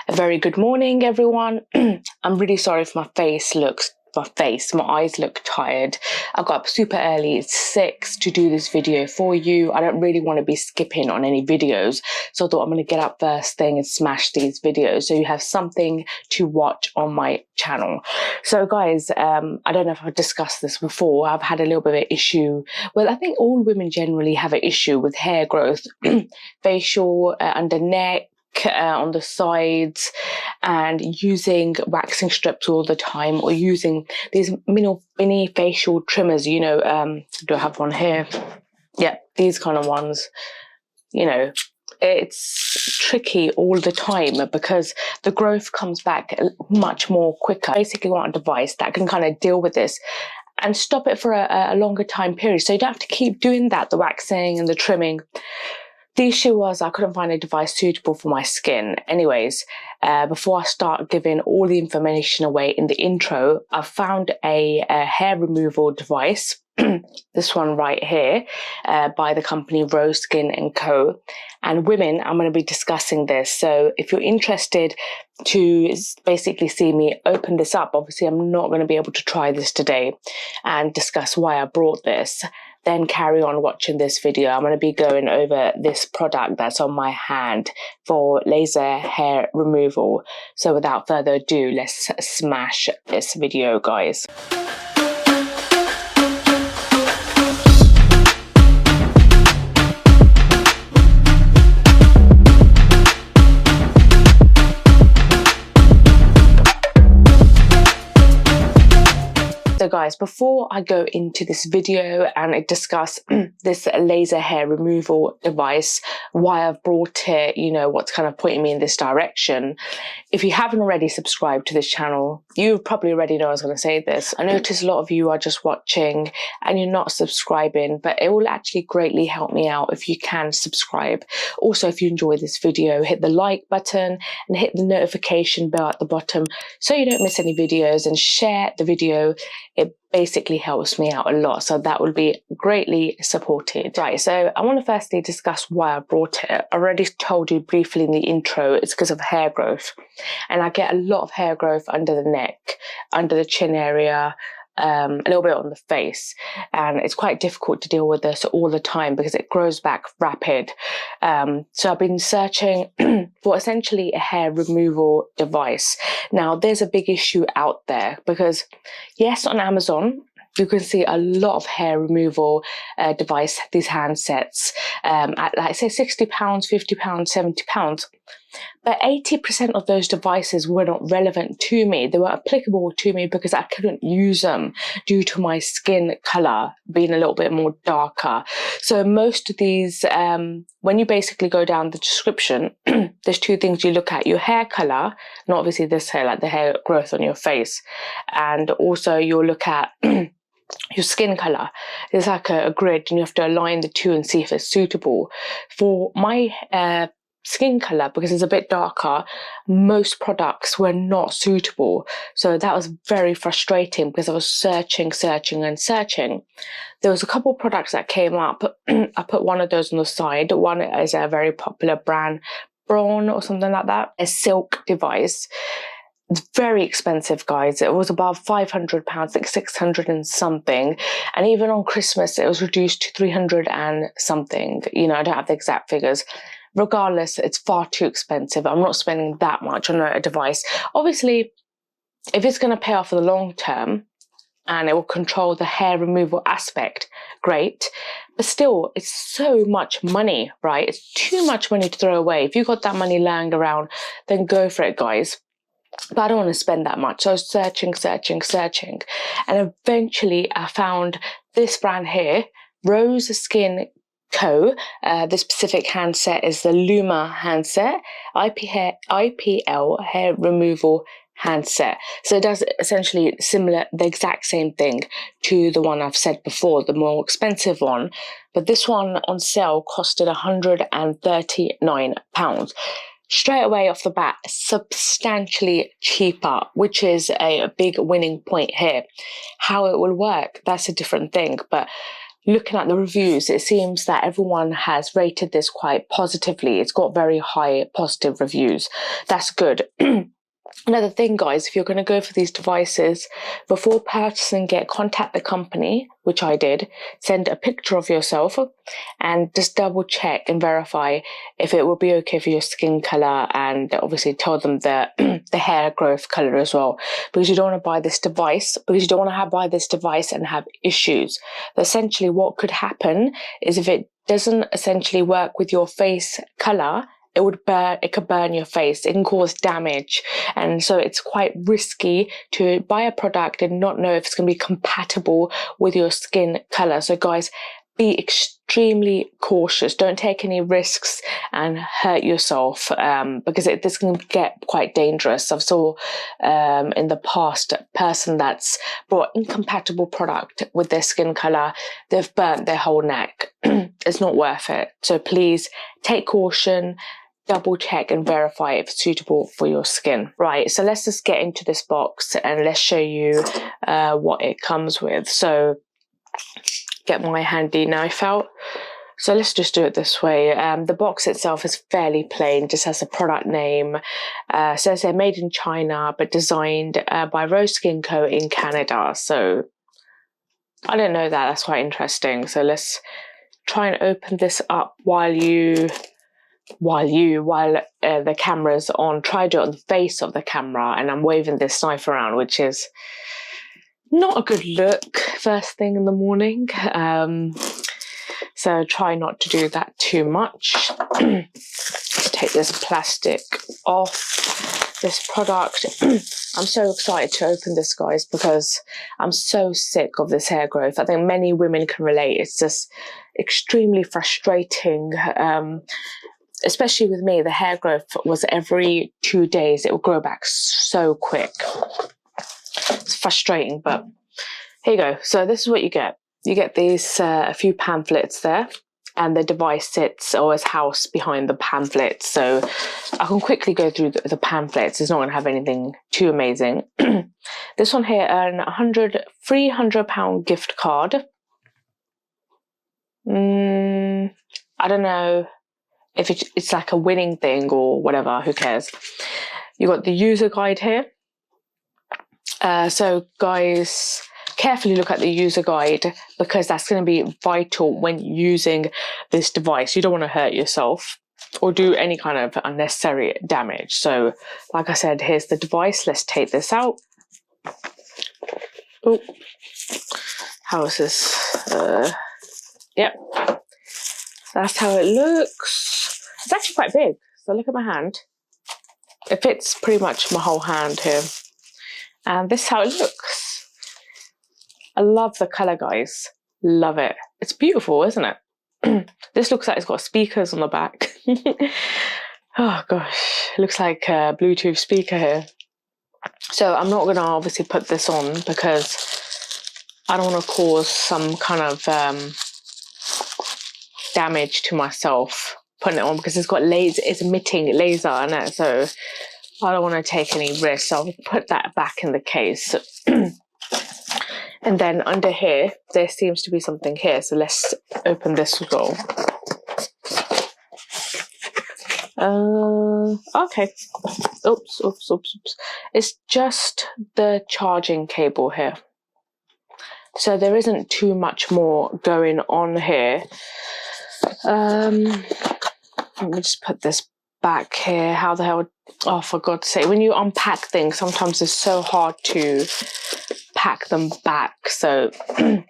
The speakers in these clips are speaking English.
A very good morning, everyone. I'm really sorry if my eyes look tired. I got up super early, it's 6 to do this video for you. I don't really want to be skipping on any videos, so I thought I'm going to get up first thing and smash these videos so you have something to watch on my channel. So guys, I don't know if I've discussed this before. I've had a little bit of an issue. Well, I think all women generally have an issue with hair growth, facial, under neck, on the sides, and using waxing strips all the time, or using these mini facial trimmers, do I have one here? Yeah, these kind of ones. It's tricky all the time because the growth comes back much more quicker. Basically want a device that can kind of deal with this and stop it for a longer time period, so you don't have to keep doing that, the waxing and the trimming. The issue was I couldn't find a device suitable for my skin. Anyways, before I start giving all the information away in the intro, I found a hair removal device, this one right here, by the company RoseSkinCo. And women, I'm going to be discussing this. So if you're interested to basically see me open this up, obviously I'm not going to be able to try this today and discuss why I brought this. Then carry on watching this video. I'm going to be going over this product that's on my hand for laser hair removal. So without further ado, let's smash this video, guys. So guys, before I go into this video and I discuss this laser hair removal device, why I've brought it, what's kind of pointing me in this direction. If you haven't already subscribed to this channel, you probably already know I was going to say this. I notice a lot of you are just watching and you're not subscribing, but it will actually greatly help me out if you can subscribe. Also, if you enjoy this video, hit the like button and hit the notification bell at the bottom so you don't miss any videos, and share the video. It basically helps me out a lot, so that will be greatly supported. Right, so I want to firstly discuss why I brought it. I already told you briefly in the intro, it's because of hair growth. And I get a lot of hair growth under the neck, under the chin area, a little bit on the face, and it's quite difficult to deal with this all the time because it grows back rapid. So I've been searching for essentially a hair removal device. Now there's a big issue out there because yes, on Amazon you can see a lot of hair removal device, these handsets, at like say £60, £50, £70. But 80% of those devices were not relevant to me. They were applicable to me because I couldn't use them due to my skin color being a little bit more darker. So most of these, when you basically go down the description, there's two things you look at: your hair color, not obviously this hair, like the hair growth on your face, and also you'll look at your skin color. There's like a grid, and you have to align the two and see if it's suitable. For my skin color, because it's a bit darker, most products were not suitable. So that was very frustrating because I was searching. There was a couple of products that came up. I put one of those on the side. One is a very popular brand, Braun or something like that, a silk device. It's very expensive, guys. It was about £500, like 600 and something. And even on Christmas, it was reduced to 300 and something. I don't have the exact figures. Regardless, it's far too expensive. I'm not spending that much on a device. Obviously, if it's going to pay off for the long term and it will control the hair removal aspect, great. But still, it's so much money, right? It's too much money to throw away. If you've got that money lying around, then go for it, guys. But I don't want to spend that much. So I was searching. And eventually I found this brand here, RoseSkinCo. This specific handset is the Lumi handset, IPL hair removal handset. So it does essentially the exact same thing to the one I've said before, the more expensive one. But this one on sale costed £139. Straight away off the bat, substantially cheaper, which is a big winning point here. How it will work, that's a different thing. But looking at the reviews, it seems that everyone has rated this quite positively. It's got very high positive reviews. That's good. Another thing, guys, if you're going to go for these devices, before purchasing it, contact the company, which I did, send a picture of yourself and just double check and verify if it will be okay for your skin color, and obviously tell them the hair growth color as well, because you don't want to buy this device, buy this device and have issues. But essentially what could happen is if it doesn't essentially work with your face color, it could burn your face, it can cause damage, and so it's quite risky to buy a product and not know if it's going to be compatible with your skin color. So guys, be extremely cautious. Don't take any risks and hurt yourself, because this can get quite dangerous. I've saw in the past a person that's bought incompatible product with their skin color. They've burnt their whole neck. It's not worth it. So please take caution. Double check and verify if it's suitable for your skin. Right, so let's just get into this box and let's show you what it comes with. So get my handy knife out. So let's just do it this way. The box itself is fairly plain, just has a product name. Says they're made in China but designed by RoseSkinCo in Canada. So I didn't know that. That's quite interesting. So let's try and open this up while the camera's on. Try to do it on the face of the camera, and I'm waving this knife around, which is not a good look first thing in the morning. So try not to do that too much. Take this plastic off this product. I'm so excited to open this, guys, because I'm so sick of this hair growth. I think many women can relate. It's just extremely frustrating. Especially with me, the hair growth was every 2 days. It would grow back so quick. It's frustrating, but here you go. So this is what you get. You get these a few pamphlets there, and the device sits or is housed behind the pamphlets. So I can quickly go through the pamphlets. It's not going to have anything too amazing. This one here, an £300 gift card. I don't know if it's like a winning thing or whatever, who cares. You got the user guide here. So guys, carefully look at the user guide, because that's going to be vital when using this device. You don't want to hurt yourself or do any kind of unnecessary damage. So like I said, here's the device. Let's take this out. Oh, how is this? Yep, that's how it looks. It's actually quite big. So look at my hand. It fits pretty much my whole hand here. And this is how it looks. I love the color, guys. Love it. It's beautiful, isn't it? This looks like it's got speakers on the back. Oh gosh, it looks like a Bluetooth speaker here. So I'm not gonna obviously put this on because I don't want to cause some kind of damage to myself putting it on, because it's got laser, it's emitting laser in it, so I don't want to take any risks. I'll put that back in the case. And then under here there seems to be something here, so let's open this as well. Okay. Oops. It's just the charging cable here. So there isn't too much more going on here. Let me just put this back here. How the hell? Oh, for God's sake. When you unpack things, sometimes it's so hard to pack them back. So let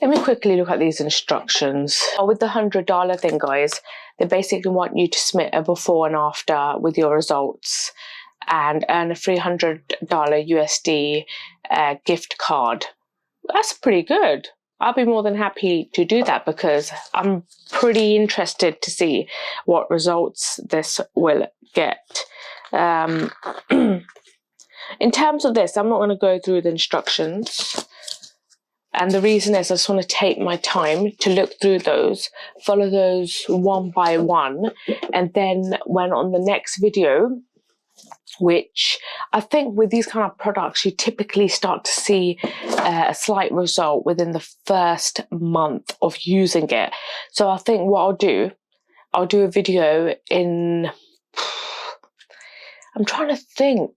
me quickly look at these instructions. With the $100 thing, guys, they basically want you to submit a before and after with your results and earn a $300 USD gift card. That's pretty good. I'll be more than happy to do that, because I'm pretty interested to see what results this will get. In terms of this, I'm not going to go through the instructions. And the reason is I just want to take my time to look through those, follow those one by one. And then when on the next video, which I think with these kind of products, you typically start to see a slight result within the first month of using it. So I think what I'll do a video in, I'm trying to think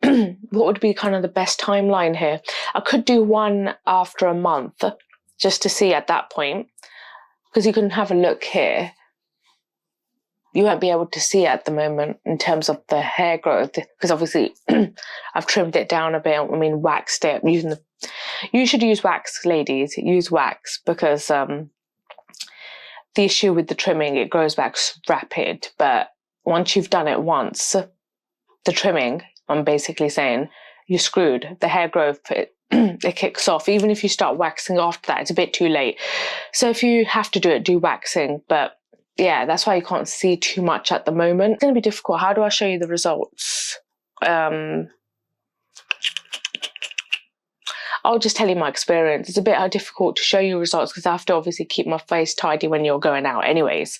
what would be kind of the best timeline here. I could do one after a month just to see at that point, because you can have a look here. You won't be able to see it at the moment in terms of the hair growth, because obviously I've trimmed it down a bit. I mean, waxed it. You should use wax, ladies. Use wax, because the issue with the trimming, it grows back rapid. But once you've done it once, the trimming, I'm basically saying, you're screwed. The hair growth, it kicks off. Even if you start waxing after that, it's a bit too late. So if you have to do it, do waxing. But yeah, that's why you can't see too much at the moment. It's going to be difficult. How do I show you the results? I'll just tell you my experience. It's a bit difficult to show you results because I have to obviously keep my face tidy when you're going out anyways.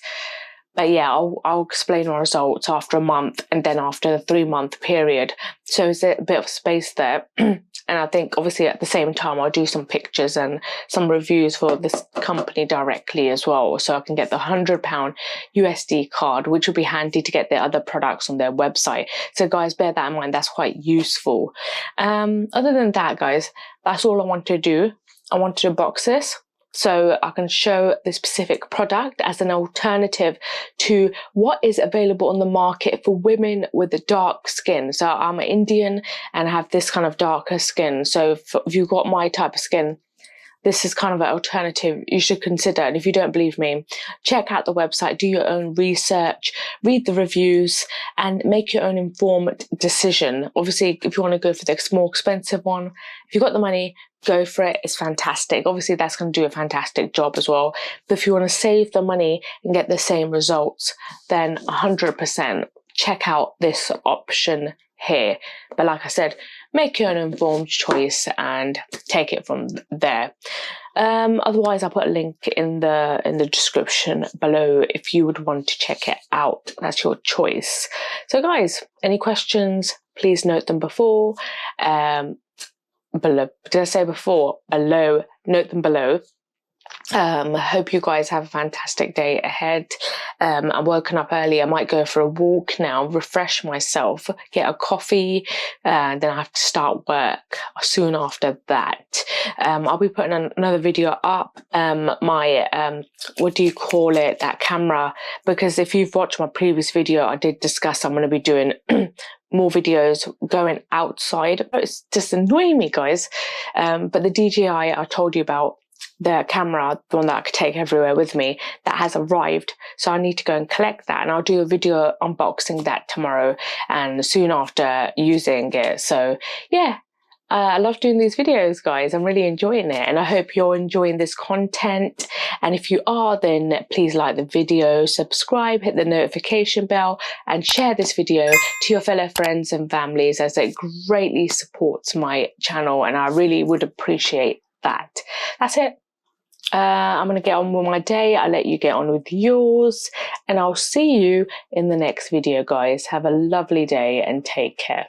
But yeah, I'll explain my results after a month and then after the 3-month period. So there's a bit of space there. And I think obviously at the same time, I'll do some pictures and some reviews for this company directly as well. So I can get the £100 USD card, which will be handy to get their other products on their website. So guys, bear that in mind. That's quite useful. Other than that, guys, that's all I want to do. I wanted to box this so I can show the specific product as an alternative to what is available on the market for women with a dark skin. So I'm an Indian and I have this kind of darker skin. So if you've got my type of skin, this is kind of an alternative you should consider. And if you don't believe me, check out the website, do your own research, read the reviews, and make your own informed decision. Obviously, if you want to go for the more expensive one, if you've got the money, go for it. It's fantastic. Obviously, that's going to do a fantastic job as well. But if you want to save the money and get the same results, then 100% check out this option here. But like I said, make your own informed choice and take it from there. Otherwise, I'll put a link in the description below if you would want to check it out. That's your choice. So guys, any questions, please note them below. Did I say before? Below. Note them below. I hope you guys have a fantastic day ahead. I'm woken up early. I might go for a walk now, refresh myself, get a coffee, and then I have to start work soon after that. I'll be putting another video up, my what do you call it, that camera, because if you've watched my previous video, I did discuss I'm going to be doing more videos going outside. It's just annoying me, guys. But the DJI I told you about, the camera, the one that I could take everywhere with me, that has arrived. So I need to go and collect that, and I'll do a video unboxing that tomorrow and soon after using it. So yeah, I love doing these videos, guys. I'm really enjoying it, and I hope you're enjoying this content. And if you are, then please like the video, subscribe, hit the notification bell, and share this video to your fellow friends and families, as it greatly supports my channel, and I really would appreciate that. That's it. I'm going to get on with my day. I'll let you get on with yours, and I'll see you in the next video, guys. Have a lovely day and take care.